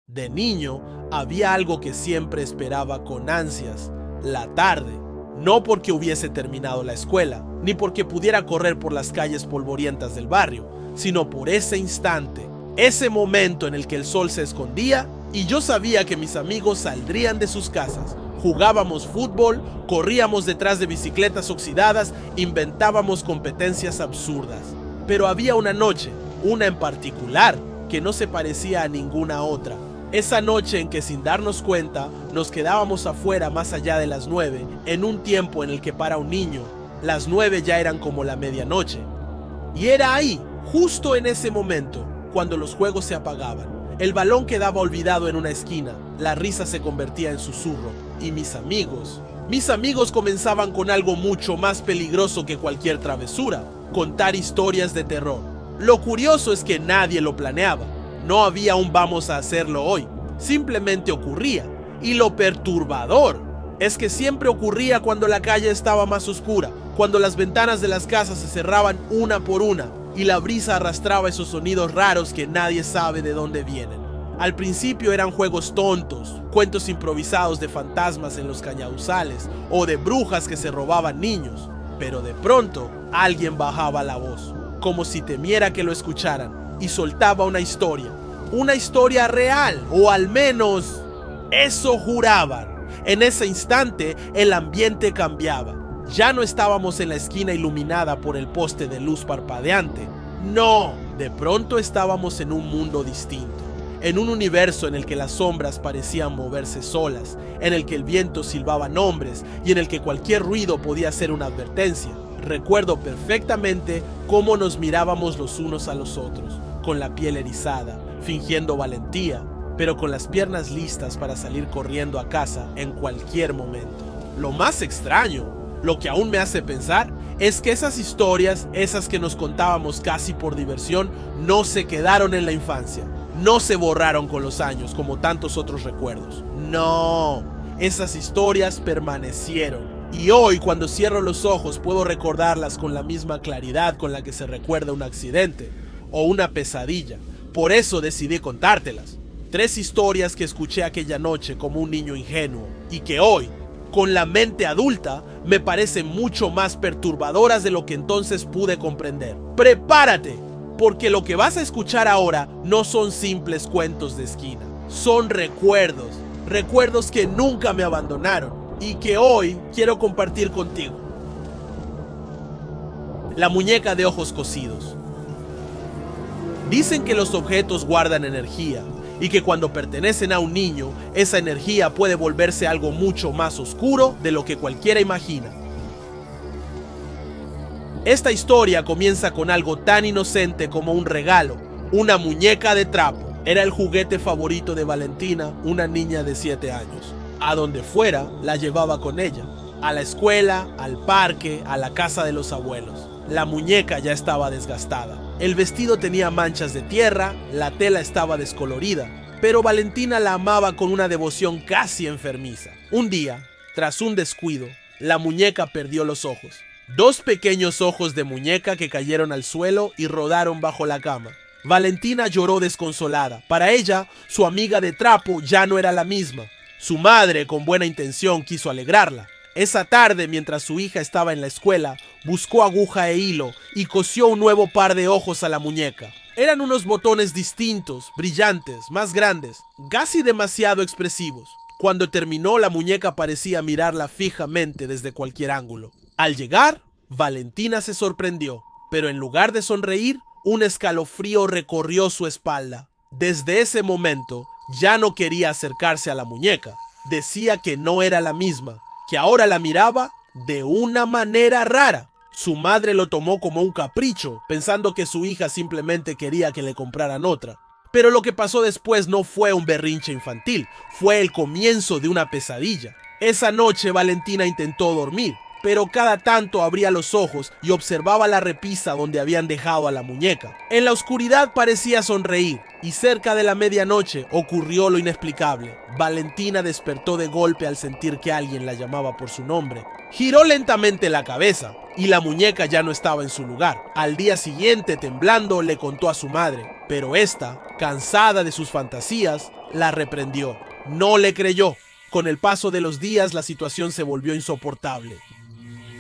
De niño, había algo que siempre esperaba con ansias: la tarde. No porque hubiese terminado la escuela, ni porque pudiera correr por las calles polvorientas del barrio, sino por ese instante, ese momento en el que el sol se escondía y yo sabía que mis amigos saldrían de sus casas. Jugábamos fútbol, corríamos detrás de bicicletas oxidadas, inventábamos competencias absurdas. Pero había una noche, una en particular, que no se parecía a ninguna otra. Esa noche en que, sin darnos cuenta, nos quedábamos afuera más allá de las 9, en un tiempo en el que para un niño, las 9 ya eran como la medianoche. Y era ahí, justo en ese momento, cuando los juegos se apagaban. El balón quedaba olvidado en una esquina, la risa se convertía en susurro, y mis amigos comenzaban con algo mucho más peligroso que cualquier travesura: contar historias de terror. Lo curioso es que nadie lo planeaba. No había un vamos a hacerlo hoy, simplemente ocurría. Y lo perturbador es que siempre ocurría cuando la calle estaba más oscura, cuando las ventanas de las casas se cerraban una por una y la brisa arrastraba esos sonidos raros que nadie sabe de dónde vienen. Al principio eran juegos tontos, cuentos improvisados de fantasmas en los cañaduzales o de brujas que se robaban niños, pero de pronto alguien bajaba la voz, como si temiera que lo escucharan, y soltaba una historia real, o al menos eso juraban. En ese instante el ambiente cambiaba. Ya no estábamos en la esquina iluminada por el poste de luz parpadeante. No, de pronto estábamos en un mundo distinto, en un universo en el que las sombras parecían moverse solas, en el que el viento silbaba nombres y en el que cualquier ruido podía ser una advertencia. Recuerdo perfectamente cómo nos mirábamos los unos a los otros, con la piel erizada, fingiendo valentía, pero con las piernas listas para salir corriendo a casa en cualquier momento. Lo más extraño, lo que aún me hace pensar, es que esas historias, esas que nos contábamos casi por diversión, no se quedaron en la infancia, no se borraron con los años como tantos otros recuerdos. No, esas historias permanecieron. Y hoy, cuando cierro los ojos, puedo recordarlas con la misma claridad con la que se recuerda un accidente o una pesadilla. Por eso decidí contártelas. 3 historias que escuché aquella noche como un niño ingenuo y que hoy, con la mente adulta, me parecen mucho más perturbadoras de lo que entonces pude comprender. ¡Prepárate! Porque lo que vas a escuchar ahora no son simples cuentos de esquina. Son recuerdos que nunca me abandonaron y que hoy quiero compartir contigo. La muñeca de ojos cosidos. Dicen que los objetos guardan energía y que cuando pertenecen a un niño, esa energía puede volverse algo mucho más oscuro de lo que cualquiera imagina. Esta historia comienza con algo tan inocente como un regalo, una muñeca de trapo. Era el juguete favorito de Valentina, una niña de 7 años. A donde fuera, la llevaba con ella. A la escuela, al parque, a la casa de los abuelos. La muñeca ya estaba desgastada. El vestido tenía manchas de tierra, la tela estaba descolorida, pero Valentina la amaba con una devoción casi enfermiza. Un día, tras un descuido, la muñeca perdió los ojos. 2 pequeños ojos de muñeca que cayeron al suelo y rodaron bajo la cama. Valentina lloró desconsolada. Para ella, su amiga de trapo ya no era la misma. Su madre, con buena intención, quiso alegrarla. Esa tarde, mientras su hija estaba en la escuela, buscó aguja e hilo y cosió un nuevo par de ojos a la muñeca. Eran unos botones distintos, brillantes, más grandes, casi demasiado expresivos. Cuando terminó, la muñeca parecía mirarla fijamente desde cualquier ángulo. Al llegar, Valentina se sorprendió, pero en lugar de sonreír, un escalofrío recorrió su espalda. Desde ese momento, ya no quería acercarse a la muñeca. Decía que no era la misma, que ahora la miraba de una manera rara. Su madre lo tomó como un capricho, pensando que su hija simplemente quería que le compraran otra. Pero lo que pasó después no fue un berrinche infantil, fue el comienzo de una pesadilla. Esa noche Valentina intentó dormir, pero cada tanto abría los ojos y observaba la repisa donde habían dejado a la muñeca. En la oscuridad parecía sonreír, y cerca de la medianoche ocurrió lo inexplicable. Valentina despertó de golpe al sentir que alguien la llamaba por su nombre. Giró lentamente la cabeza, y la muñeca ya no estaba en su lugar. Al día siguiente, temblando, le contó a su madre, pero esta, cansada de sus fantasías, la reprendió. No le creyó. Con el paso de los días, la situación se volvió insoportable.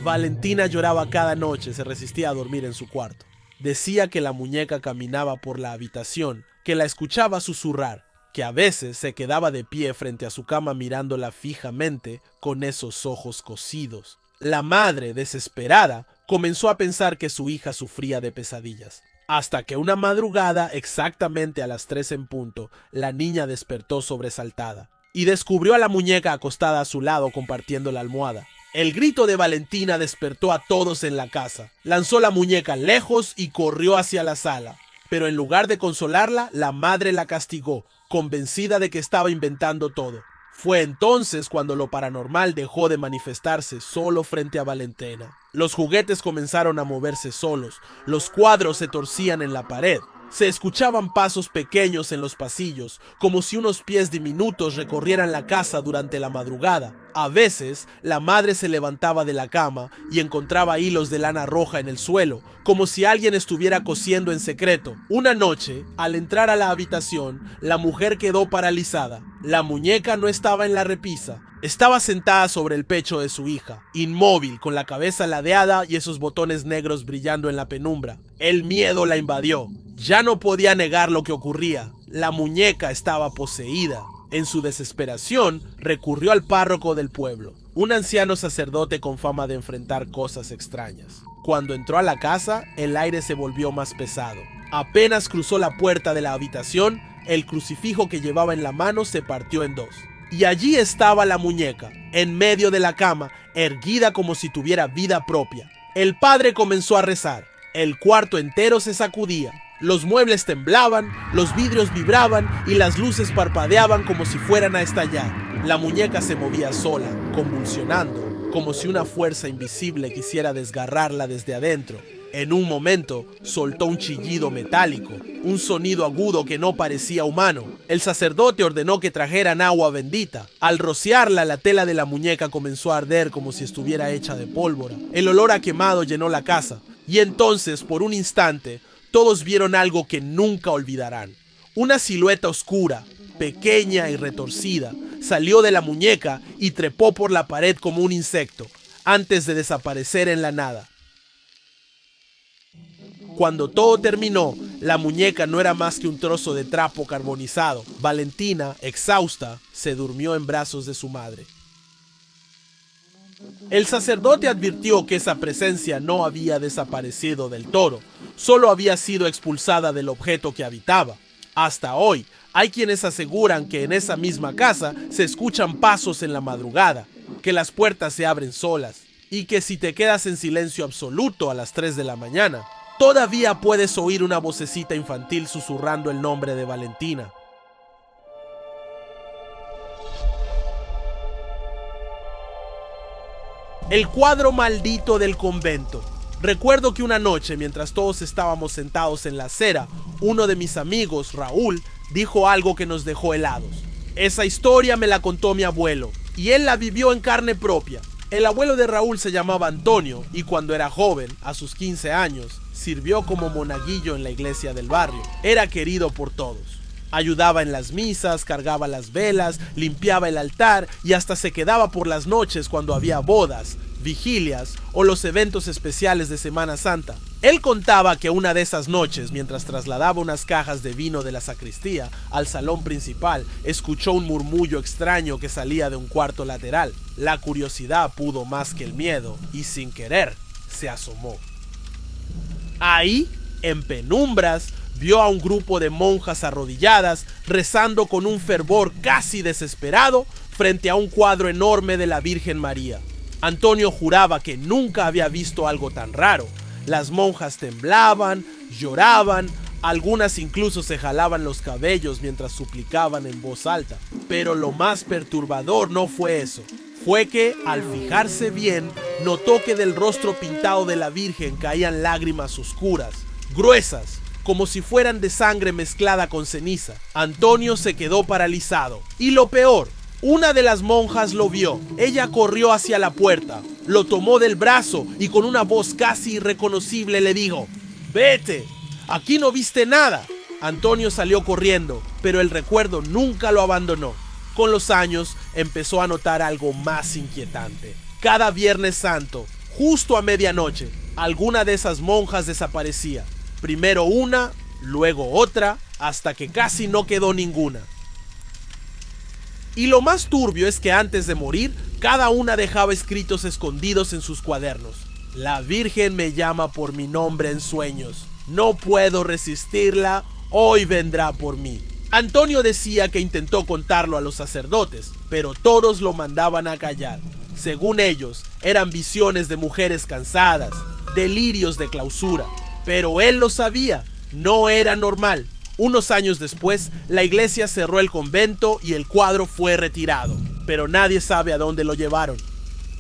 Valentina lloraba cada noche, se resistía a dormir en su cuarto. Decía que la muñeca caminaba por la habitación, que la escuchaba susurrar, que a veces se quedaba de pie frente a su cama mirándola fijamente con esos ojos cosidos. La madre, desesperada, comenzó a pensar que su hija sufría de pesadillas. Hasta que una madrugada, exactamente a las 3 en punto, la niña despertó sobresaltada y descubrió a la muñeca acostada a su lado compartiendo la almohada. El grito de Valentina despertó a todos en la casa. Lanzó la muñeca lejos y corrió hacia la sala. Pero en lugar de consolarla, la madre la castigó, convencida de que estaba inventando todo. Fue entonces cuando lo paranormal dejó de manifestarse solo frente a Valentina. Los juguetes comenzaron a moverse solos, los cuadros se torcían en la pared. Se escuchaban pasos pequeños en los pasillos, como si unos pies diminutos recorrieran la casa durante la madrugada. A veces, la madre se levantaba de la cama y encontraba hilos de lana roja en el suelo, como si alguien estuviera cosiendo en secreto. Una noche, al entrar a la habitación, la mujer quedó paralizada. La muñeca no estaba en la repisa. Estaba sentada sobre el pecho de su hija, inmóvil, con la cabeza ladeada y esos botones negros brillando en la penumbra. El miedo la invadió. Ya no podía negar lo que ocurría. La muñeca estaba poseída. En su desesperación, recurrió al párroco del pueblo, un anciano sacerdote con fama de enfrentar cosas extrañas. Cuando entró a la casa, el aire se volvió más pesado. Apenas cruzó la puerta de la habitación, el crucifijo que llevaba en la mano se partió en dos. Y allí estaba la muñeca, en medio de la cama, erguida como si tuviera vida propia. El padre comenzó a rezar. El cuarto entero se sacudía. Los muebles temblaban, los vidrios vibraban y las luces parpadeaban como si fueran a estallar. La muñeca se movía sola, convulsionando, como si una fuerza invisible quisiera desgarrarla desde adentro. En un momento, soltó un chillido metálico, un sonido agudo que no parecía humano. El sacerdote ordenó que trajeran agua bendita. Al rociarla, la tela de la muñeca comenzó a arder como si estuviera hecha de pólvora. El olor a quemado llenó la casa. Y entonces, por un instante, todos vieron algo que nunca olvidarán. Una silueta oscura, pequeña y retorcida, salió de la muñeca y trepó por la pared como un insecto, antes de desaparecer en la nada. Cuando todo terminó, la muñeca no era más que un trozo de trapo carbonizado. Valentina, exhausta, se durmió en brazos de su madre. El sacerdote advirtió que esa presencia no había desaparecido del todo, solo había sido expulsada del objeto que habitaba. Hasta hoy, hay quienes aseguran que en esa misma casa se escuchan pasos en la madrugada, que las puertas se abren solas y que si te quedas en silencio absoluto a las 3 de la mañana, todavía puedes oír una vocecita infantil susurrando el nombre de Valentina. El cuadro maldito del convento. Recuerdo que una noche, mientras todos estábamos sentados en la acera, uno de mis amigos, Raúl, dijo algo que nos dejó helados. Esa historia me la contó mi abuelo, y él la vivió en carne propia. El abuelo de Raúl se llamaba Antonio, y cuando era joven, a sus 15 años, sirvió como monaguillo en la iglesia del barrio. Era querido por todos. Ayudaba en las misas, cargaba las velas, limpiaba el altar y hasta se quedaba por las noches cuando había bodas, vigilias o los eventos especiales de Semana Santa. Él contaba que una de esas noches, mientras trasladaba unas cajas de vino de la sacristía al salón principal, escuchó un murmullo extraño que salía de un cuarto lateral. La curiosidad pudo más que el miedo y sin querer se asomó. Ahí, en penumbras, vio a un grupo de monjas arrodilladas rezando con un fervor casi desesperado frente a un cuadro enorme de la Virgen María. Antonio juraba que nunca había visto algo tan raro. Las monjas temblaban, lloraban, algunas incluso se jalaban los cabellos mientras suplicaban en voz alta. Pero lo más perturbador no fue eso. Fue que, al fijarse bien, notó que del rostro pintado de la Virgen caían lágrimas oscuras, gruesas, como si fueran de sangre mezclada con ceniza. Antonio se quedó paralizado. Y lo peor, una de las monjas lo vio. Ella corrió hacia la puerta, lo tomó del brazo y con una voz casi irreconocible le dijo: «Vete, aquí no viste nada, Antonio salió corriendo, pero el recuerdo nunca lo abandonó. Con los años empezó a notar algo más inquietante. Cada Viernes Santo, justo a medianoche, alguna de esas monjas desaparecía. Primero una, luego otra, hasta que casi no quedó ninguna. Y lo más turbio es que antes de morir, cada una dejaba escritos escondidos en sus cuadernos. La Virgen me llama por mi nombre en sueños. No puedo resistirla, hoy vendrá por mí. Antonio decía que intentó contarlo a los sacerdotes, pero todos lo mandaban a callar. Según ellos, eran visiones de mujeres cansadas, delirios de clausura. Pero él lo sabía, no era normal. Unos años después, la iglesia cerró el convento y el cuadro fue retirado, pero nadie sabe a dónde lo llevaron.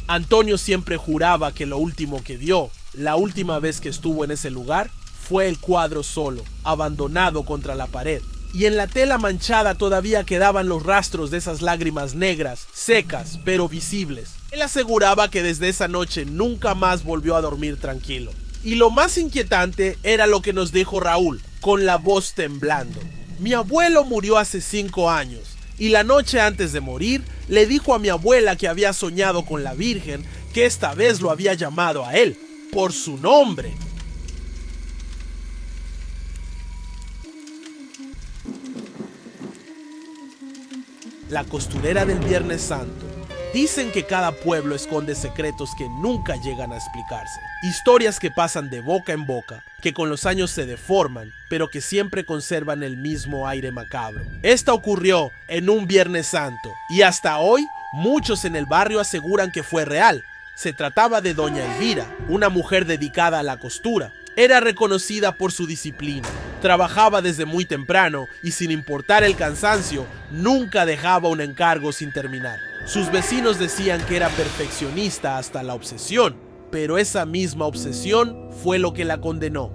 Antonio siempre juraba que lo último que vio, la última vez que estuvo en ese lugar, fue el cuadro solo, abandonado contra la pared. Y en la tela manchada todavía quedaban los rastros de esas lágrimas negras, secas, pero visibles. Él aseguraba que desde esa noche nunca más volvió a dormir tranquilo. Y lo más inquietante era lo que nos dijo Raúl, con la voz temblando. Mi abuelo murió hace 5 años, y la noche antes de morir, le dijo a mi abuela que había soñado con la Virgen, que esta vez lo había llamado a él, por su nombre. La costurera del Viernes Santo. Dicen que cada pueblo esconde secretos que nunca llegan a explicarse. Historias que pasan de boca en boca, que con los años se deforman, pero que siempre conservan el mismo aire macabro. Esta ocurrió en un Viernes Santo, y hasta hoy muchos en el barrio aseguran que fue real. Se trataba de doña Elvira, una mujer dedicada a la costura. Era reconocida por su disciplina. Trabajaba desde muy temprano y sin importar el cansancio, nunca dejaba un encargo sin terminar. Sus vecinos decían que era perfeccionista hasta la obsesión, pero esa misma obsesión fue lo que la condenó.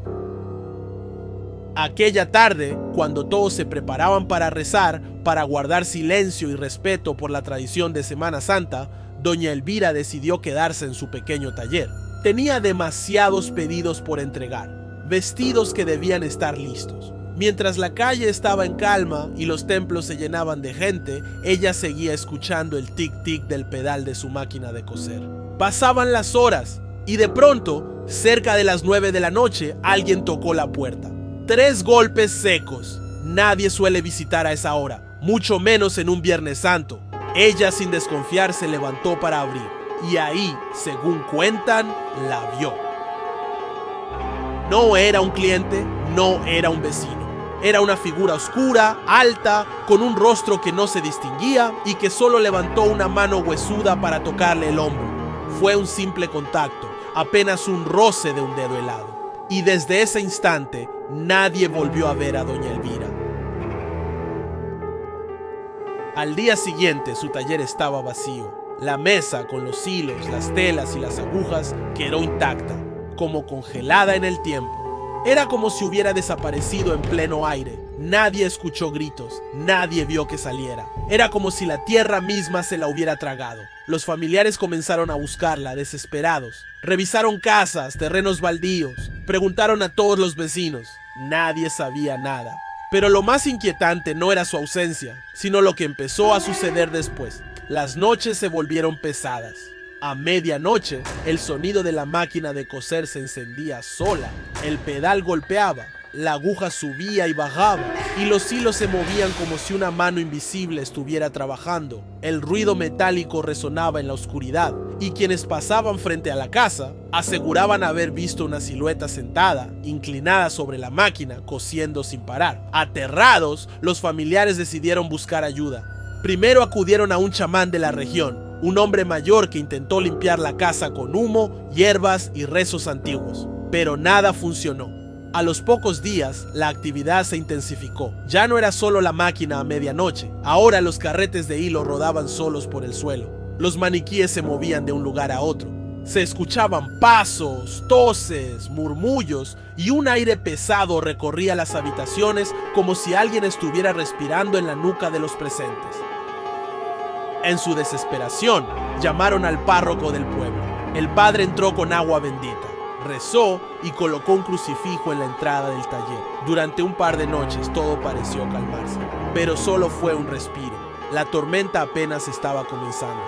Aquella tarde, cuando todos se preparaban para rezar, para guardar silencio y respeto por la tradición de Semana Santa, doña Elvira decidió quedarse en su pequeño taller. Tenía demasiados pedidos por entregar, vestidos que debían estar listos. Mientras la calle estaba en calma y los templos se llenaban de gente, ella seguía escuchando el tic-tic del pedal de su máquina de coser. Pasaban las horas y de pronto, cerca de las 9 de la noche, alguien tocó la puerta. 3 golpes secos. Nadie suele visitar a esa hora, mucho menos en un Viernes Santo. Ella, sin desconfiar, se levantó para abrir. Y ahí, según cuentan, la vio. No era un cliente, no era un vecino. Era una figura oscura, alta, con un rostro que no se distinguía y que solo levantó una mano huesuda para tocarle el hombro. Fue un simple contacto, apenas un roce de un dedo helado. Y desde ese instante, nadie volvió a ver a doña Elvira. Al día siguiente, su taller estaba vacío. La mesa con los hilos, las telas y las agujas quedó intacta, como congelada en el tiempo. Era como si hubiera desaparecido en pleno aire. Nadie escuchó gritos, nadie vio que saliera. Era como si la tierra misma se la hubiera tragado. Los familiares comenzaron a buscarla, desesperados. Revisaron casas, terrenos baldíos, preguntaron a todos los vecinos. Nadie sabía nada. Pero lo más inquietante no era su ausencia, sino lo que empezó a suceder después. Las noches se volvieron pesadas. A medianoche, el sonido de la máquina de coser se encendía sola. El pedal golpeaba, la aguja subía y bajaba, y los hilos se movían como si una mano invisible estuviera trabajando. El ruido metálico resonaba en la oscuridad, y quienes pasaban frente a la casa aseguraban haber visto una silueta sentada, inclinada sobre la máquina, cosiendo sin parar. Aterrados, los familiares decidieron buscar ayuda. Primero acudieron a un chamán de la región, un hombre mayor que intentó limpiar la casa con humo, hierbas y rezos antiguos, pero nada funcionó. A los pocos días, la actividad se intensificó. Ya no era solo la máquina a medianoche, ahora los carretes de hilo rodaban solos por el suelo. Los maniquíes se movían de un lugar a otro. Se escuchaban pasos, toses, murmullos y un aire pesado recorría las habitaciones como si alguien estuviera respirando en la nuca de los presentes. En su desesperación, llamaron al párroco del pueblo. El padre entró con agua bendita. rezó y colocó un crucifijo en la entrada del taller. Durante un par de noches todo pareció calmarse, pero solo fue un respiro. La tormenta apenas estaba comenzando.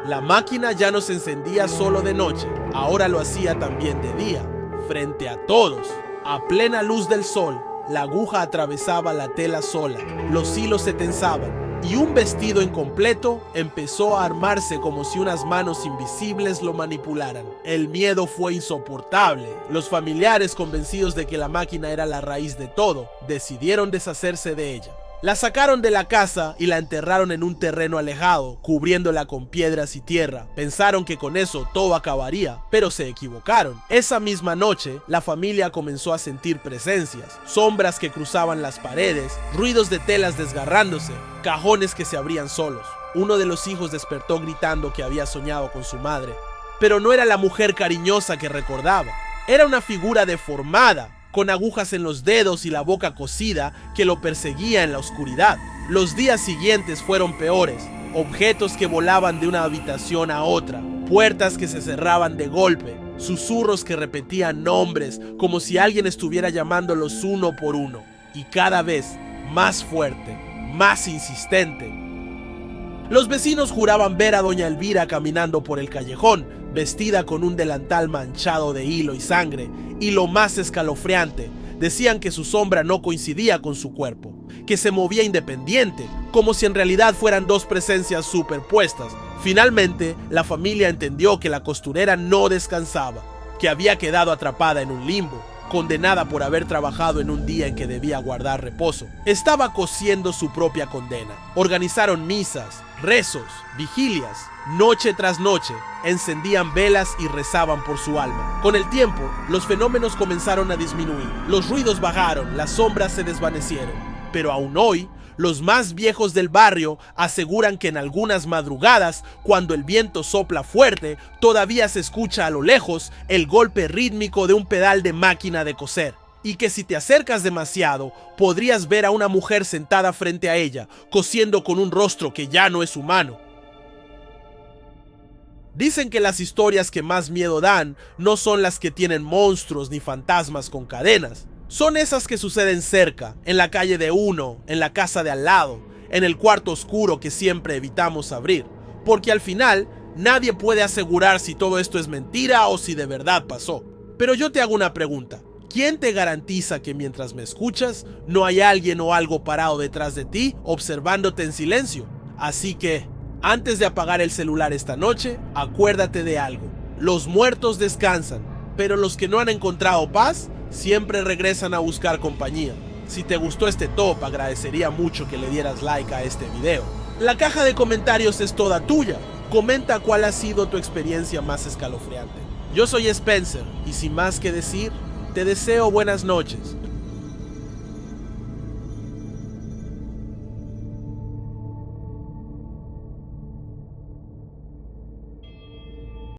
La máquina ya no se encendía solo de noche, ahora lo hacía también de día, frente a todos. A plena luz del sol, la aguja atravesaba la tela sola, los hilos se tensaban y un vestido incompleto empezó a armarse como si unas manos invisibles lo manipularan. El miedo fue insoportable. Los familiares, convencidos de que la máquina era la raíz de todo, decidieron deshacerse de ella. La sacaron de la casa y la enterraron en un terreno alejado, cubriéndola con piedras y tierra. Pensaron que con eso todo acabaría, pero se equivocaron. Esa misma noche, la familia comenzó a sentir presencias, sombras que cruzaban las paredes, ruidos de telas desgarrándose, cajones que se abrían solos. Uno de los hijos despertó gritando que había soñado con su madre, pero no era la mujer cariñosa que recordaba. Era una figura deformada, con agujas en los dedos y la boca cosida, que lo perseguía en la oscuridad. Los días siguientes fueron peores. Objetos que volaban de una habitación a otra, puertas que se cerraban de golpe, susurros que repetían nombres como si alguien estuviera llamándolos uno por uno, y cada vez más fuerte, más insistente. Los vecinos juraban ver a doña Elvira caminando por el callejón, vestida con un delantal manchado de hilo y sangre, y lo más escalofriante, decían que su sombra no coincidía con su cuerpo, que se movía independiente, como si en realidad fueran dos presencias superpuestas. Finalmente, la familia entendió que la costurera no descansaba, que había quedado atrapada en un limbo, condenada por haber trabajado en un día en que debía guardar reposo. Estaba cosiendo su propia condena. Organizaron misas, rezos, vigilias, noche tras noche, encendían velas y rezaban por su alma. Con el tiempo, los fenómenos comenzaron a disminuir, los ruidos bajaron, las sombras se desvanecieron. Pero aún hoy, los más viejos del barrio aseguran que en algunas madrugadas, cuando el viento sopla fuerte, todavía se escucha a lo lejos el golpe rítmico de un pedal de máquina de coser, y que si te acercas demasiado, podrías ver a una mujer sentada frente a ella, cosiendo con un rostro que ya no es humano. Dicen que las historias que más miedo dan no son las que tienen monstruos ni fantasmas con cadenas. Son esas que suceden cerca, en la calle de uno, en la casa de al lado, en el cuarto oscuro que siempre evitamos abrir. Porque al final, nadie puede asegurar si todo esto es mentira o si de verdad pasó. Pero yo te hago una pregunta. ¿Quién te garantiza que mientras me escuchas, no hay alguien o algo parado detrás de ti observándote en silencio? Así que, antes de apagar el celular esta noche, acuérdate de algo. Los muertos descansan, pero los que no han encontrado paz siempre regresan a buscar compañía. Si te gustó este top, agradecería mucho que le dieras like a este video. La caja de comentarios es toda tuya. Comenta cuál ha sido tu experiencia más escalofriante. Yo soy Spencer y sin más que decir, te deseo buenas noches.